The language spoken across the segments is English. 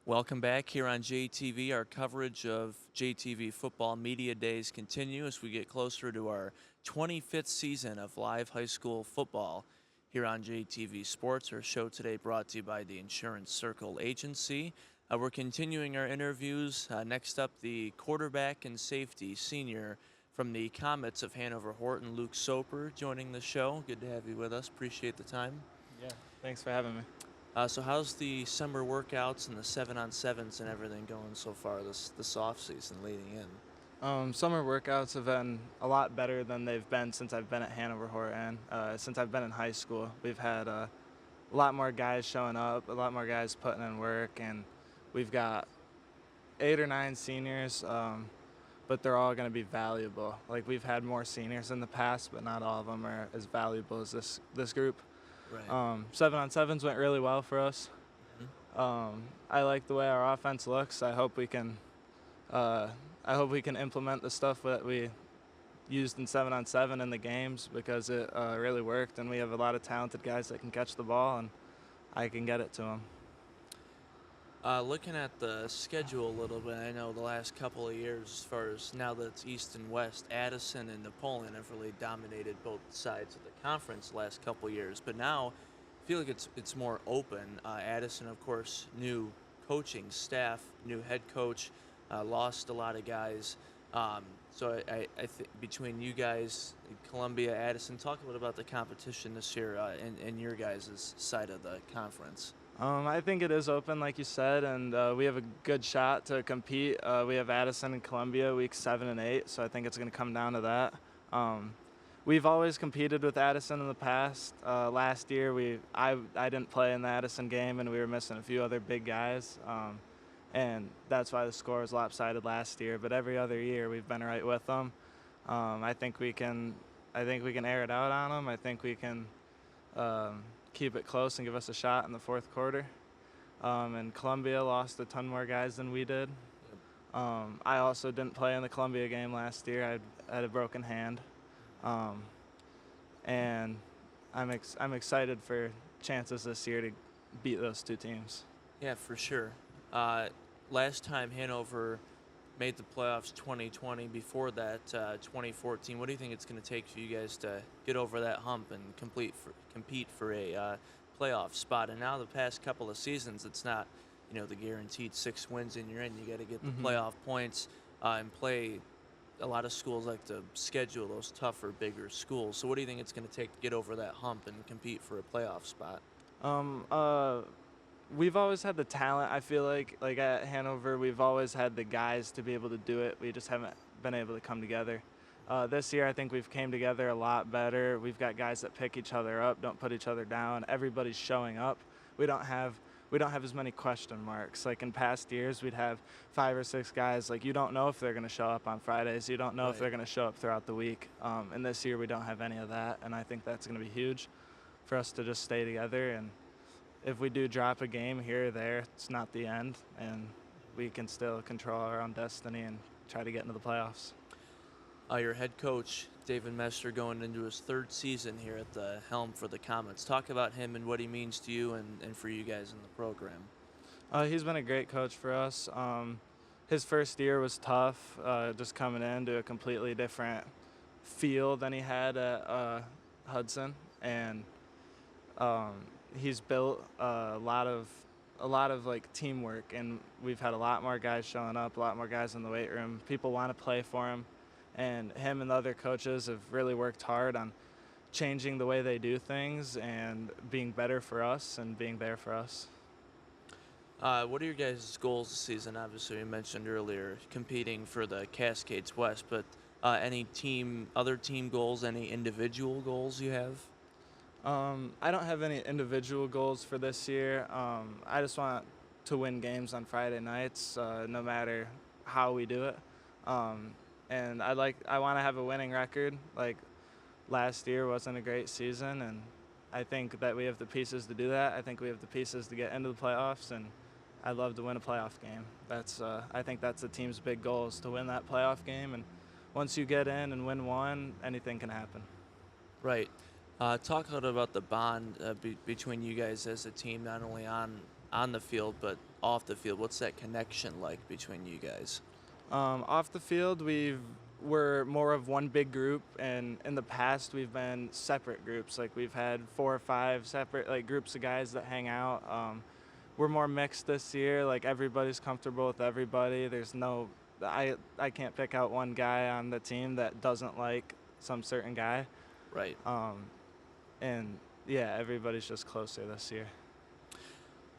Welcome back here on JTV. Our coverage of JTV Football Media Days continue as we get closer to our 25th season of live high school football here on JTV Sports. Our show today brought to you by the Insurance Circle Agency. We're continuing our interviews. Next up, the quarterback and safety senior from the Comets of Hanover-Horton, Luke Soper, joining the show. Good to have you with us. Appreciate the time. Yeah, thanks for having me. So how's the summer workouts and the 7-on-7s and everything going so far this off season leading in? Summer workouts have been a lot better than they've been since I've been at Hanover-Horton. Since I've been in high school, we've had a lot more guys showing up, a lot more guys putting in work, and we've got 8 or 9 seniors, but they're all going to be valuable. Like, we've had more seniors in the past, but not all of them are as valuable as this group. Right. 7-on-7s went really well for us. Mhm. I like the way our offense looks. I hope we can implement the stuff that we used in 7-on-7 in the games because it really worked, and we have a lot of talented guys that can catch the ball, and I can get it to them. Looking at the schedule a little bit, I know the last couple of years, as far as now that it's East and West, Addison and Napoleon have really dominated both sides of the conference the last couple of years. But now, I feel like it's more open. Addison, of course, new coaching staff, new head coach, lost a lot of guys. So I think between you guys, Columbia, Addison, talk a little about the competition this year in your guys' side of the conference. I think it is open, like you said, and we have a good shot to compete. We have Addison and Columbia weeks 7 and 8, so I think it's going to come down to that. We've always competed with Addison in the past. Last year, I didn't play in the Addison game, and we were missing a few other big guys, and that's why the score was lopsided last year. But every other year, we've been right with them. I think we can. I think we can air it out on them. I think we can. Keep it close and give us a shot in the fourth quarter. And Columbia lost a ton more guys than we did. I also didn't play in the Columbia game last year. I had a broken hand. And I'm excited for chances this year to beat those two teams. Yeah, for sure. Last time Hanover made the playoffs 2020. Before that, 2014. What do you think it's going to take for you guys to get over that hump and compete for a playoff spot? And now the past couple of seasons, it's not the guaranteed 6 wins and you're in. You got to get the playoff points and play. A lot of schools like to schedule those tougher, bigger schools. So what do you think it's going to take to get over that hump and compete for a playoff spot? Um, uh, we've always had the talent. I feel like at Hanover, we've always had the guys to be able to do it. We just haven't been able to come together. This year, I think we've came together a lot better. We've got guys that pick each other up, don't put each other down. Everybody's showing up. We don't have as many question marks. Like in past years, we'd have 5 or 6 guys. Like, you don't know if they're going to show up on Fridays. You don't know if Right. they're going to show up throughout the week. And this year, we don't have any of that. And I think that's going to be huge for us to just stay together. And if we do drop a game here or there, it's not the end. And we can still control our own destiny and try to get into the playoffs. Your head coach, David Messer, going into his 3rd season here at the helm for the Comets. Talk about him and what he means to you and for you guys in the program. He's been a great coach for us. His first year was tough, just coming into a completely different feel than he had at Hudson, and he's built a lot of like teamwork, and we've had a lot more guys showing up, a lot more guys in the weight room. People want to play for him, and him and the other coaches have really worked hard on changing the way they do things and being better for us and being there for us. What are your guys' goals this season? Obviously, you mentioned earlier competing for the Cascades West, but any other team goals, any individual goals you have? I don't have any individual goals for this year. I just want to win games on Friday nights, no matter how we do it. And I want to have a winning record. Like, last year wasn't a great season, and I think that we have the pieces to do that. I think we have the pieces to get into the playoffs, and I'd love to win a playoff game. I think that's the team's big goal, is to win that playoff game. And once you get in and win one, anything can happen. Right. Talk a little about the bond between you guys as a team, not only on on the field, but off the field. What's that connection like between you guys? Off the field, we're more of one big group, and in the past we've been separate groups. Like we've had 4 or 5 separate like groups of guys that hang out. We're more mixed this year. Like everybody's comfortable with everybody. There's no, I can't pick out one guy on the team that doesn't like some certain guy. Right. And yeah, everybody's just closer this year.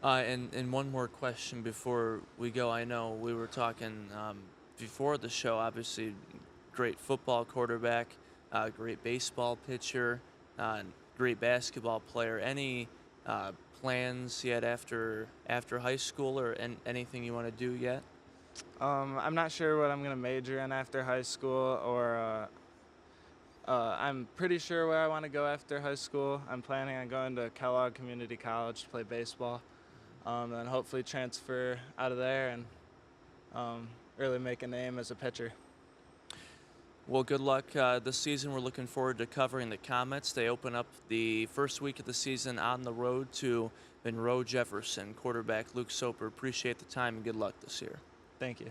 And one more question before we go. I know we were talking before the show. Obviously, great football quarterback, great baseball pitcher, great basketball player. Any plans yet after high school, or anything you want to do yet? I'm not sure what I'm gonna major in after high school, or I'm pretty sure where I want to go after high school. I'm planning on going to Kellogg Community College to play baseball, and hopefully transfer out of there and really make a name as a pitcher. Well, good luck this season. We're looking forward to covering the Comets. They open up the first week of the season on the road to Monroe Jefferson. Quarterback Luke Soper, appreciate the time and good luck this year. Thank you.